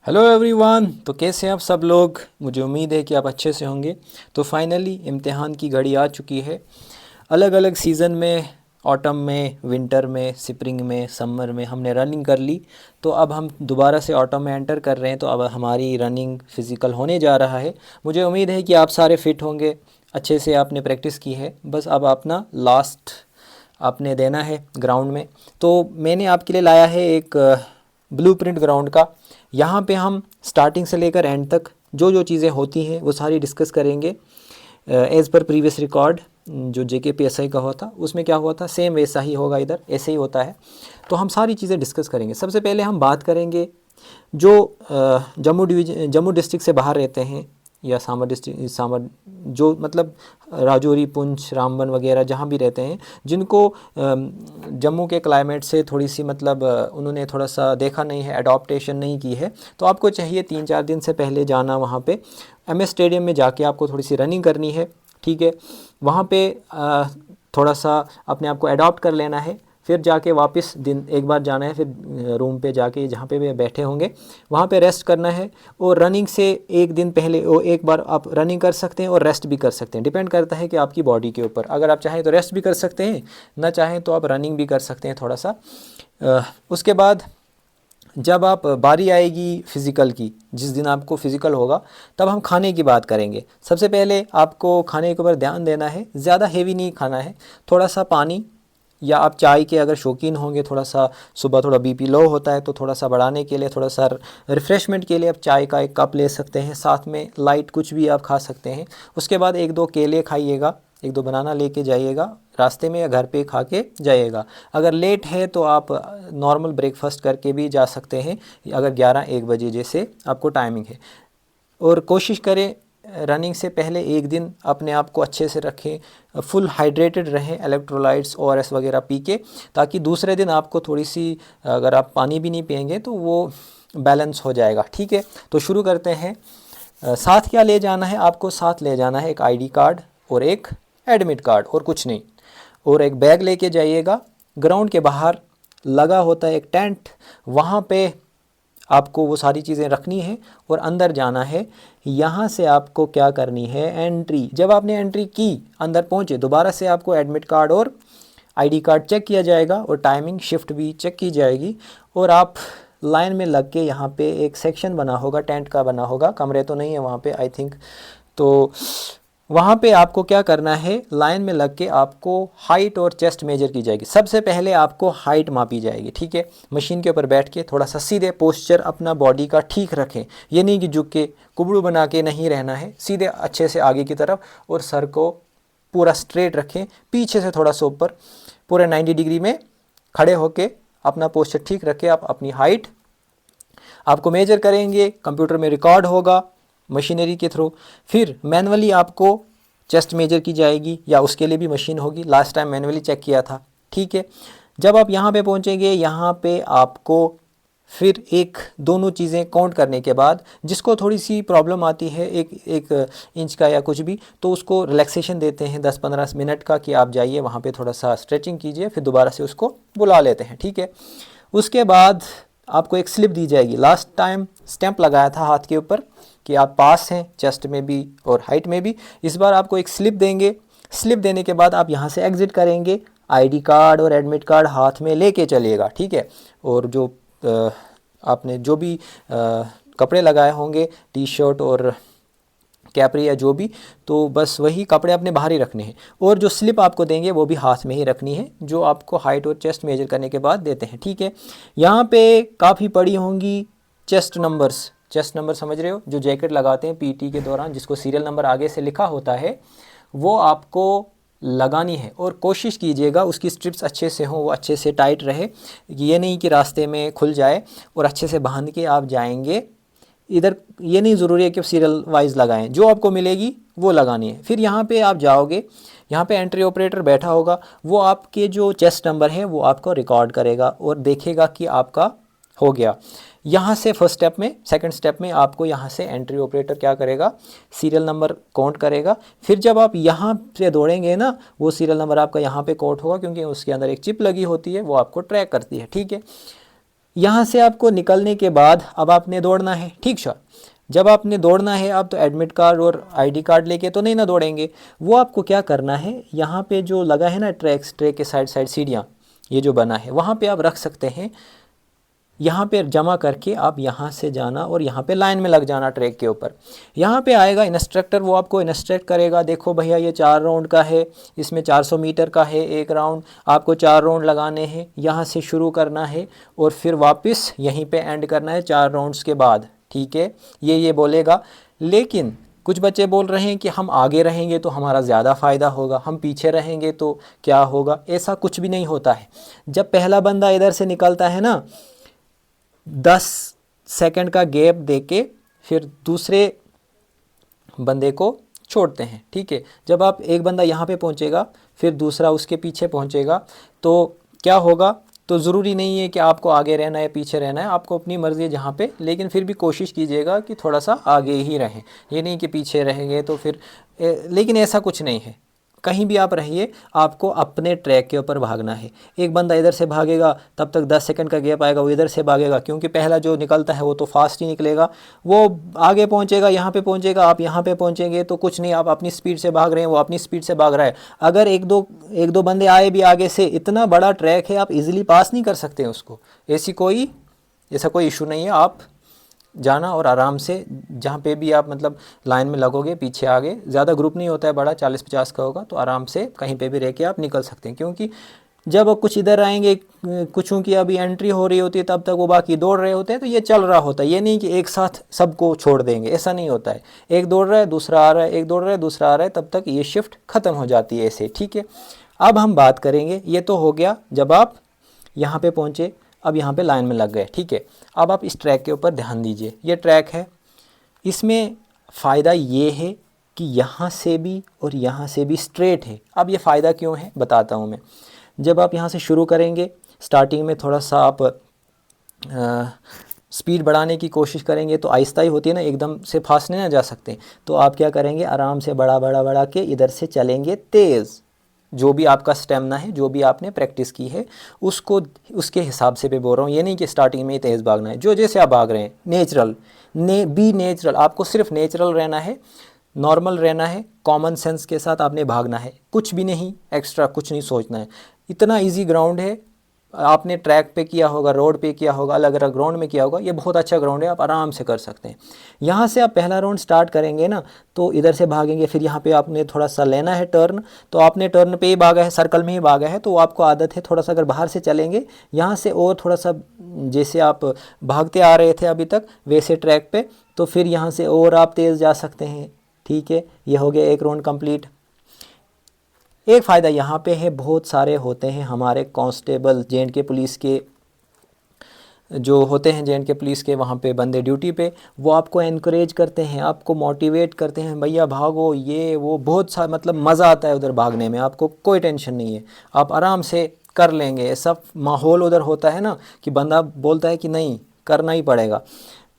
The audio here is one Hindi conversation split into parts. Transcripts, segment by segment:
Hello everyone. तो कैसे हैं आप सब लोग। मुझे उम्मीद है कि आप अच्छे से होंगे। तो फाइनली इम्तिहान की घड़ी आ चुकी है। अलग अलग सीज़न में, ऑटम में, विंटर में, स्प्रिंग में, समर में हमने रनिंग कर ली। तो अब हम दोबारा से ऑटम में एंटर कर रहे हैं। तो अब हमारी रनिंग फ़िज़िकल होने जा रहा है। मुझे उम्मीद है कि आप सारे फिट होंगे, अच्छे से आपने प्रैक्टिस की है। बस अब अपना लास्ट आपने देना है ग्राउंड में। तो मैंने आपके लिए लाया है एक ब्लूप्रिंट ग्राउंड का। यहाँ पे हम स्टार्टिंग से लेकर एंड तक जो जो चीज़ें होती हैं वो सारी डिस्कस करेंगे। एज़ पर प्रीवियस रिकॉर्ड जो JKPSI का हुआ था उसमें क्या हुआ था, सेम वैसा ही होगा, इधर ऐसे ही होता है। तो हम सारी चीज़ें डिस्कस करेंगे। सबसे पहले हम बात करेंगे जो जम्मू डिस्ट्रिक्ट से बाहर रहते हैं, या सामर डिस्ट्रिक्ट, सामर जो मतलब राजौरी, पुंछ, रामबन वगैरह जहाँ भी रहते हैं, जिनको जम्मू के क्लाइमेट से थोड़ी सी मतलब उन्होंने थोड़ा सा देखा नहीं है, अडॉप्टेशन नहीं की है। तो आपको चाहिए 3-4 दिन से पहले जाना वहाँ पे MS स्टेडियम में जाके आपको थोड़ी सी रनिंग करनी है। ठीक है, वहाँ पे थोड़ा सा अपने आप को अडॉप्ट कर लेना है। फिर जाके वापस दिन एक बार जाना है, फिर रूम पे जाके जहाँ पे भी बैठे होंगे वहाँ पे रेस्ट करना है। और रनिंग से एक दिन पहले वो एक बार आप रनिंग कर सकते हैं और रेस्ट भी कर सकते हैं। डिपेंड करता है कि आपकी बॉडी के ऊपर। अगर आप चाहें तो रेस्ट भी कर सकते हैं, ना चाहें तो आप रनिंग भी कर सकते हैं थोड़ा सा। उसके बाद जब आप बारी आएगी फ़िज़िकल की, जिस दिन आपको फ़िज़िकल होगा, तब हम खाने की बात करेंगे। सबसे पहले आपको खाने के ऊपर ध्यान देना है। ज़्यादा हेवी नहीं खाना है। थोड़ा सा पानी, या आप चाय के अगर शौकीन होंगे, थोड़ा सा सुबह थोड़ा BP लो होता है तो थोड़ा सा बढ़ाने के लिए, थोड़ा सा रिफ़्रेशमेंट के लिए आप चाय का एक कप ले सकते हैं। साथ में लाइट कुछ भी आप खा सकते हैं। उसके बाद 1-2 केले खाइएगा, 1-2 बनाना लेके जाइएगा रास्ते में, या घर पे खा के जाइएगा। अगर लेट है तो आप नॉर्मल ब्रेकफास्ट करके भी जा सकते हैं, अगर 11-1 बजे जैसे आपको टाइमिंग है। और कोशिश करें रनिंग से पहले एक दिन अपने आप को अच्छे से रखें, फुल हाइड्रेटेड रहें, इलेक्ट्रोलाइट्स ORS वगैरह पी के, ताकि दूसरे दिन आपको थोड़ी सी, अगर आप पानी भी नहीं पिएंगे तो वो बैलेंस हो जाएगा। ठीक है, तो शुरू करते हैं। साथ क्या ले जाना है आपको? साथ ले जाना है एक ID कार्ड और एक एडमिट कार्ड, और कुछ नहीं। और एक बैग लेके जाइएगा। ग्राउंड के बाहर लगा होता है एक टेंट, वहाँ पे आपको वो सारी चीज़ें रखनी है और अंदर जाना है। यहाँ से आपको क्या करनी है, एंट्री। जब आपने एंट्री की, अंदर पहुँचे, दोबारा से आपको एडमिट कार्ड और ID कार्ड चेक किया जाएगा, और टाइमिंग शिफ्ट भी चेक की जाएगी। और आप लाइन में लग के, यहाँ पे एक सेक्शन बना होगा, टेंट का बना होगा, कमरे तो नहीं है वहाँ पे आई थिंक। तो वहाँ पे आपको क्या करना है, लाइन में लग के आपको हाइट और चेस्ट मेजर की जाएगी। सबसे पहले आपको हाइट मापी जाएगी। ठीक है, मशीन के ऊपर बैठ के थोड़ा सा सीधे पोस्चर अपना बॉडी का ठीक रखें। ये नहीं कि झुक के कुबड़ू बना के नहीं रहना है, सीधे अच्छे से आगे की तरफ, और सर को पूरा स्ट्रेट रखें, पीछे से थोड़ा सा ऊपर, पूरे 90 डिग्री में खड़े होके अपना पोस्चर ठीक रखें। आप अपनी हाइट आपको मेजर करेंगे, कंप्यूटर में रिकॉर्ड होगा मशीनरी के थ्रू। फिर मैनुअली आपको चेस्ट मेजर की जाएगी, या उसके लिए भी मशीन होगी। लास्ट टाइम मैनुअली चेक किया था। ठीक है, जब आप यहाँ पे पहुँचेंगे, यहाँ पे आपको फिर एक दोनों चीज़ें काउंट करने के बाद, जिसको थोड़ी सी प्रॉब्लम आती है 1-1 इंच का या कुछ भी, तो उसको रिलैक्सेशन देते हैं 10-15 मिनट का, कि आप जाइए वहाँ पे थोड़ा सा स्ट्रेचिंग कीजिए, फिर दोबारा से उसको बुला लेते हैं। ठीक है, उसके बाद आपको एक स्लिप दी जाएगी। लास्ट टाइम स्टैंप लगाया था हाथ के ऊपर कि आप पास हैं, चेस्ट में भी और हाइट में भी। इस बार आपको एक स्लिप देंगे। स्लिप देने के बाद आप यहाँ से एग्ज़िट करेंगे। ID कार्ड और एडमिट कार्ड हाथ में लेके चलिएगा। ठीक है, और जो आपने जो भी कपड़े लगाए होंगे, T-शर्ट और कैपरी या जो भी, तो बस वही कपड़े अपने बाहर ही रखने हैं। और जो स्लिप आपको देंगे वो भी हाथ में ही रखनी है, जो आपको हाइट और चेस्ट मेजर करने के बाद देते हैं। ठीक है, यहाँ पे काफ़ी पड़ी होंगी चेस्ट नंबर्स। चेस्ट नंबर समझ रहे हो, जो जैकेट लगाते हैं PT के दौरान, जिसको सीरियल नंबर आगे से लिखा होता है, वो आपको लगानी है। और कोशिश कीजिएगा उसकी स्ट्रिप्स अच्छे से हों, वो अच्छे से टाइट रहे। ये नहीं कि रास्ते में खुल जाए, और अच्छे से बांध के आप जाएंगे। इधर ये नहीं ज़रूरी है कि आप सीरियल वाइज लगाएं, जो आपको मिलेगी वो लगानी है। फिर यहाँ पे आप जाओगे, यहाँ पे एंट्री ऑपरेटर बैठा होगा, वो आपके जो चेस्ट नंबर है वो आपको रिकॉर्ड करेगा और देखेगा कि आपका हो गया। यहाँ से फर्स्ट स्टेप में, सेकंड स्टेप में आपको यहाँ से एंट्री ऑपरेटर क्या करेगा, सीरियल नंबर काउंट करेगा। फिर जब आप यहाँ से दौड़ेंगे ना, वो सीरियल नंबर आपका यहाँ पे काउंट होगा, क्योंकि उसके अंदर एक चिप लगी होती है, वो आपको ट्रैक करती है। ठीक है, यहाँ से आपको निकलने के बाद अब आपने दौड़ना है, ठीक है। जब आपने दौड़ना है आप तो एडमिट कार्ड और आईडी कार्ड लेके तो नहीं ना दौड़ेंगे। वो आपको क्या करना है, यहाँ पे जो लगा है ना ट्रैक के साइड साइड सीढ़ियाँ, ये जो बना है वहाँ पे आप रख सकते हैं। यहाँ पे जमा करके आप यहाँ से जाना और यहाँ पे लाइन में लग जाना ट्रैक के ऊपर। यहाँ पे आएगा इंस्ट्रक्टर, वो आपको इंस्ट्रक्ट करेगा, देखो भैया ये 4 राउंड का है, इसमें 400 मीटर का है एक राउंड, आपको 4 राउंड लगाने हैं, यहाँ से शुरू करना है और फिर वापस यहीं पे एंड करना है 4 राउंड्स के बाद, ठीक है। ये बोलेगा। लेकिन कुछ बच्चे बोल रहे हैं कि हम आगे रहेंगे तो हमारा ज़्यादा फ़ायदा होगा, हम पीछे रहेंगे तो क्या होगा। ऐसा कुछ भी नहीं होता है। जब पहला बंदा इधर से निकलता है ना, 10 सेकंड का गैप देके फिर दूसरे बंदे को छोड़ते हैं, ठीक है। जब आप एक बंदा यहाँ पे पहुँचेगा फिर दूसरा उसके पीछे पहुँचेगा तो क्या होगा, तो ज़रूरी नहीं है कि आपको आगे रहना है पीछे रहना है, आपको अपनी मर्ज़ी है जहाँ पे, लेकिन फिर भी कोशिश कीजिएगा कि थोड़ा सा आगे ही रहें, ये नहीं कि पीछे रहेंगे तो फिर लेकिन ऐसा कुछ नहीं है। कहीं भी आप रहिए, आपको अपने ट्रैक के ऊपर भागना है। एक बंदा इधर से भागेगा तब तक 10 सेकंड का गैप आएगा, वो इधर से भागेगा, क्योंकि पहला जो निकलता है वो तो फास्ट ही निकलेगा, वो आगे पहुंचेगा, यहाँ पे पहुंचेगा, आप यहाँ पे पहुंचेंगे तो कुछ नहीं, आप अपनी स्पीड से भाग रहे हैं, वो अपनी स्पीड से भाग रहा है। अगर एक दो बंदे आए भी आगे से, इतना बड़ा ट्रैक है, आप इजीली पास नहीं कर सकते उसको। ऐसा कोई इशू नहीं है। आप जाना और आराम से जहाँ पे भी आप मतलब लाइन में लगोगे, पीछे आगे, ज़्यादा ग्रुप नहीं होता है, बड़ा 40-50 का होगा, तो आराम से कहीं पे भी रह के आप निकल सकते हैं। क्योंकि जब कुछ इधर आएंगे, कुछों की अभी एंट्री हो रही होती है, तब तक वो बाकी दौड़ रहे होते हैं, तो ये चल रहा होता है। ये नहीं कि एक साथ सबको छोड़ देंगे, ऐसा नहीं होता है। एक दौड़ रहा है दूसरा आ रहा है, एक दौड़ रहा है दूसरा आ रहा है, तब तक ये शिफ्ट ख़त्म हो जाती है ऐसे, ठीक है। अब हम बात करेंगे, ये तो हो गया जब आप यहाँ पे पहुँचे, अब यहाँ पे लाइन में लग गए, ठीक है। अब आप इस ट्रैक के ऊपर ध्यान दीजिए, ये ट्रैक है, इसमें फ़ायदा ये है कि यहाँ से भी और यहाँ से भी स्ट्रेट है। अब ये फ़ायदा क्यों है बताता हूँ मैं। जब आप यहाँ से शुरू करेंगे, स्टार्टिंग में थोड़ा सा आप स्पीड बढ़ाने की कोशिश करेंगे तो आहिस्ता ही होती है ना, एकदम से फास्ट नहीं ना जा सकते। तो आप क्या करेंगे, आराम से बढ़ा के इधर से चलेंगे तेज़। जो भी आपका स्टेमिना है, जो भी आपने प्रैक्टिस की है, उसको उसके हिसाब से पे बोल रहा हूँ। ये नहीं कि स्टार्टिंग में ही तेज़ भागना है, जो जैसे आप भाग रहे हैं नेचुरल, बी नेचुरल। आपको सिर्फ नेचुरल रहना है, नॉर्मल रहना है, कॉमन सेंस के साथ आपने भागना है, कुछ भी नहीं एक्स्ट्रा, कुछ नहीं सोचना है। इतना इजी ग्राउंड है, आपने ट्रैक पे किया होगा, रोड पे किया होगा, अलग अलग ग्राउंड में किया होगा, ये बहुत अच्छा ग्राउंड है, आप आराम से कर सकते हैं। यहाँ से आप पहला राउंड स्टार्ट करेंगे ना, तो इधर से भागेंगे, फिर यहाँ पे आपने थोड़ा सा लेना है टर्न, तो आपने टर्न पे ही भागा है, सर्कल में ही भागा है, तो आपको आदत है थोड़ा सा अगर बाहर से चलेंगे यहाँ से और थोड़ा सा, जैसे आप भागते आ रहे थे अभी तक वैसे ट्रैक पे, तो फिर यहाँ से और आप तेज़ जा सकते हैं, ठीक है। ये हो गया एक राउंड कंप्लीट। एक फ़ायदा यहाँ पे है, बहुत सारे होते हैं हमारे कांस्टेबल, जे.एंड.के पुलिस के जो होते हैं, जे.एंड.के पुलिस के वहाँ पे बंदे ड्यूटी पे, वो आपको एनकरेज करते हैं, आपको मोटिवेट करते हैं, भैया भागो, ये वो, बहुत सा मतलब मज़ा आता है उधर भागने में, आपको कोई टेंशन नहीं है, आप आराम से कर लेंगे। ऐसा माहौल उधर होता है ना कि बंदा बोलता है कि नहीं करना ही पड़ेगा।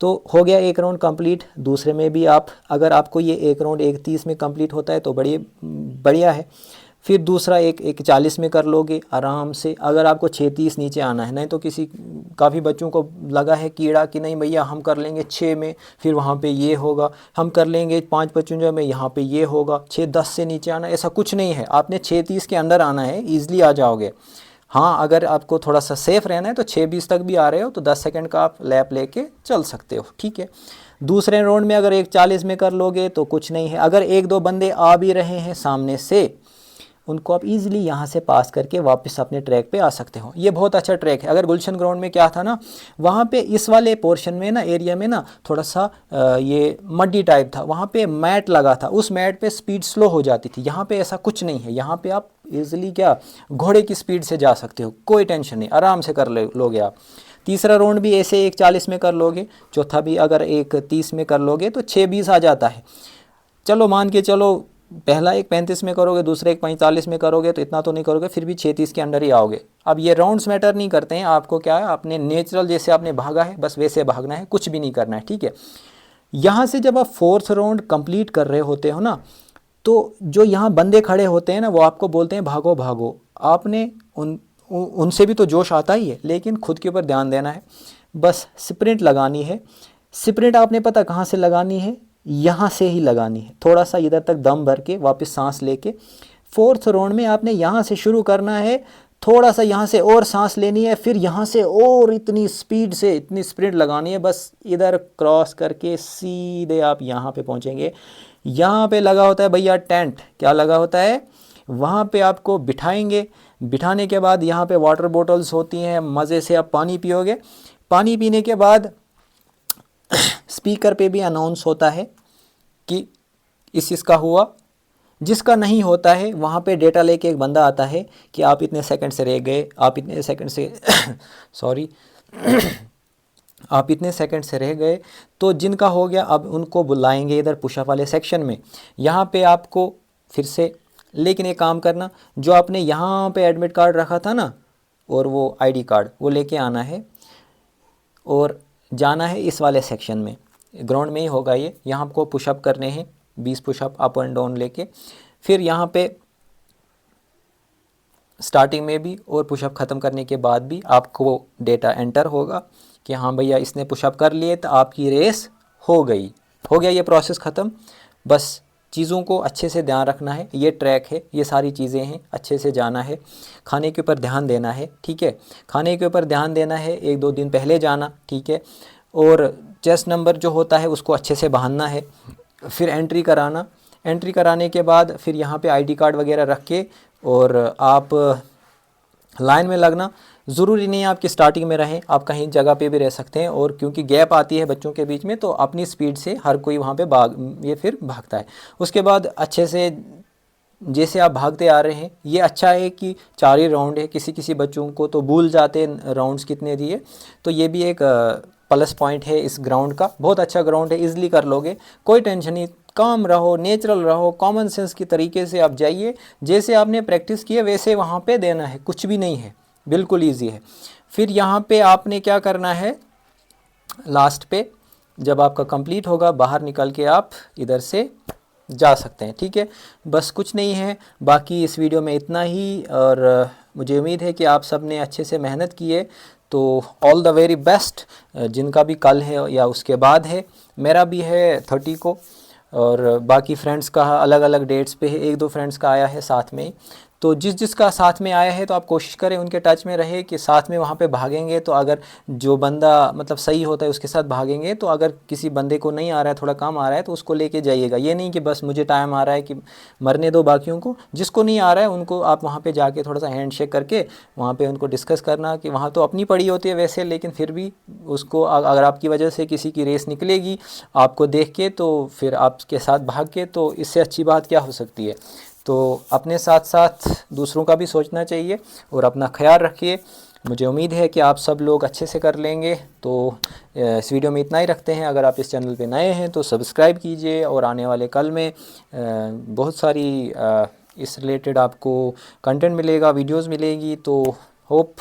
तो हो गया एक राउंड कंप्लीट। दूसरे में भी आप, अगर आपको ये एक राउंड 1:30 में कंप्लीट होता है तो बढ़िया है। फिर दूसरा एक 40 में कर लोगे आराम से। अगर आपको 6:30 नीचे आना है, नहीं तो काफ़ी बच्चों को लगा है कीड़ा कि नहीं भैया हम कर लेंगे 6 में, फिर वहाँ पे ये होगा, हम कर लेंगे 5:55 में, यहाँ पे ये होगा, 6:10 से नीचे आना, ऐसा कुछ नहीं है। आपने 6:30 के अंदर आना है, ईज़िली आ जाओगे। हाँ, अगर आपको थोड़ा सा सेफ़ रहना है तो 6:20 तक भी आ रहे हो तो 10 सेकंड का आप लैप लेके चल सकते हो, ठीक है। दूसरे राउंड में अगर 1:40 में कर लोगे तो कुछ नहीं है। अगर 1-2 बंदे आ भी रहे हैं सामने से, उनको आप इजीली यहाँ से पास करके वापस अपने ट्रैक पे आ सकते हो। ये बहुत अच्छा ट्रैक है। अगर गुलशन ग्राउंड में क्या था ना, वहाँ पे इस वाले पोर्शन में ना, एरिया में ना, थोड़ा सा ये मड्डी टाइप था, वहाँ पे मैट लगा था, उस मैट पे स्पीड स्लो हो जाती थी। यहाँ पे ऐसा कुछ नहीं है, यहाँ पे आप इजीली क्या घोड़े की स्पीड से जा सकते हो, कोई टेंशन नहीं, आराम से कर लोगे आप। तीसरा राउंड भी ऐसे 1:40 में कर लोगे, चौथा भी अगर 1:30 में कर लोगे तो 6:20 आ जाता है। चलो मान के चलो, पहला 1:35 में करोगे, दूसरा 1:45 में करोगे तो इतना तो नहीं करोगे, फिर भी 6:30 के अंडर ही आओगे। अब ये राउंड्स मैटर नहीं करते हैं, आपको क्या है, अपने नेचुरल जैसे आपने भागा है बस वैसे भागना है, कुछ भी नहीं करना है, ठीक है। यहाँ से जब आप 4th राउंड कंप्लीट कर रहे होते हो ना, तो जो यहाँ बंदे खड़े होते हैं ना, वो आपको बोलते हैं भागो भागो। आपने उनसे भी तो जोश आता ही है, लेकिन खुद के ऊपर ध्यान देना है। बस स्प्रिंट लगानी है। स्प्रिंट आपने पता कहाँ से लगानी है, यहाँ से ही लगानी है। थोड़ा सा इधर तक दम भर के वापस सांस लेके, फोर्थ राउंड में आपने यहाँ से शुरू करना है, थोड़ा सा यहाँ से और सांस लेनी है, फिर यहाँ से और इतनी स्पीड से इतनी स्प्रिंट लगानी है, बस इधर क्रॉस करके सीधे आप यहाँ पे पहुँचेंगे। यहाँ पे लगा होता है भैया टेंट, क्या लगा होता है, वहाँ पे आपको बिठाएंगे। बिठाने के बाद यहाँ पे वाटर बॉटल्स होती हैं, मज़े से आप पानी पियोगे। पानी पीने के बाद स्पीकर पे भी अनाउंस होता है कि इसका हुआ। जिसका नहीं होता है वहाँ पे डेटा लेके एक बंदा आता है कि आप इतने सेकंड से रह गए, आप इतने सेकंड से सॉरी आप इतने सेकंड से रह गए। तो जिनका हो गया अब उनको बुलाएंगे इधर पुशअप वाले सेक्शन में। यहाँ पे आपको फिर से, लेकिन एक काम करना, जो आपने यहाँ पे एडमिट कार्ड रखा था ना, और वो आईडी कार्ड, वो लेके आना है और जाना है इस वाले सेक्शन में। ग्राउंड में ही होगा ये। यहाँ आपको पुशअप करने हैं, 20 पुशअप अप एंड डाउन लेके। फिर यहाँ पे स्टार्टिंग में भी और पुशअप ख़त्म करने के बाद भी आपको डेटा एंटर होगा कि हाँ भैया इसने पुशअप कर लिए, तो आपकी रेस हो गई, हो गया ये प्रोसेस ख़त्म। बस चीज़ों को अच्छे से ध्यान रखना है, ये ट्रैक है, ये सारी चीज़ें हैं, अच्छे से जाना है। खाने के ऊपर ध्यान देना है, ठीक है, खाने के ऊपर ध्यान देना है, 1-2 दिन पहले जाना, ठीक है। और चेस्ट नंबर जो होता है उसको अच्छे से बांधना है। फिर एंट्री कराना, एंट्री कराने के बाद फिर यहाँ पे आईडी कार्ड वगैरह रख के और आप लाइन में लगना। ज़रूरी नहीं है आपकी स्टार्टिंग में रहें, आप कहीं जगह पे भी रह सकते हैं। और क्योंकि गैप आती है बच्चों के बीच में, तो अपनी स्पीड से हर कोई वहाँ पे ये फिर भागता है। उसके बाद अच्छे से जैसे आप भागते आ रहे हैं, ये अच्छा है कि 4 ही राउंड है। किसी किसी बच्चों को तो भूल जाते हैं राउंड्स कितने दिए, तो ये भी एक प्लस पॉइंट है इस ग्राउंड का। बहुत अच्छा ग्राउंड है, ईजिली कर लोगे, कोई टेंशन नहीं। काम रहो, नेचुरल रहो, कॉमन सेंस की तरीके से आप जाइए, जैसे आपने प्रैक्टिस किए वैसे वहाँ पे देना है, कुछ भी नहीं है, बिल्कुल ईजी है। फिर यहाँ पे आपने क्या करना है, लास्ट पे जब आपका कंप्लीट होगा, बाहर निकल के आप इधर से जा सकते हैं, ठीक है। बस कुछ नहीं है, बाकी इस वीडियो में इतना ही। और मुझे उम्मीद है कि आप सब ने अच्छे से मेहनत की है, तो ऑल द वेरी बेस्ट। जिनका भी कल है या उसके बाद है, मेरा भी है 30 को, और बाकी फ्रेंड्स का अलग अलग डेट्स पे है। 1-2 फ्रेंड्स का आया है साथ में, तो जिसका साथ में आया है तो आप कोशिश करें उनके टच में रहे कि साथ में वहाँ पे भागेंगे। तो अगर जो बंदा मतलब सही होता है उसके साथ भागेंगे, तो अगर किसी बंदे को नहीं आ रहा है, थोड़ा कम आ रहा है, तो उसको लेके जाइएगा। ये नहीं कि बस मुझे टाइम आ रहा है कि मरने दो बाकियों को। जिसको नहीं आ रहा है उनको आप वहाँ पर जाके थोड़ा सा हैंड शेक करके वहाँ पर उनको डिस्कस करना कि वहाँ तो अपनी पड़ी होती है वैसे, लेकिन फिर भी उसको अगर आपकी वजह से किसी की रेस निकलेगी आपको देख के, तो फिर आपके साथ भाग के, तो इससे अच्छी बात क्या हो सकती है। तो अपने साथ साथ दूसरों का भी सोचना चाहिए और अपना ख्याल रखिए। मुझे उम्मीद है कि आप सब लोग अच्छे से कर लेंगे। तो इस वीडियो में इतना ही रखते हैं। अगर आप इस चैनल पे नए हैं तो सब्सक्राइब कीजिए, और आने वाले कल में बहुत सारी इस रिलेटेड आपको कंटेंट मिलेगा, वीडियोस मिलेगी। तो होप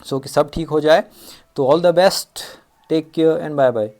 सो कि सब ठीक हो जाए। तो all the best, take care and bye bye.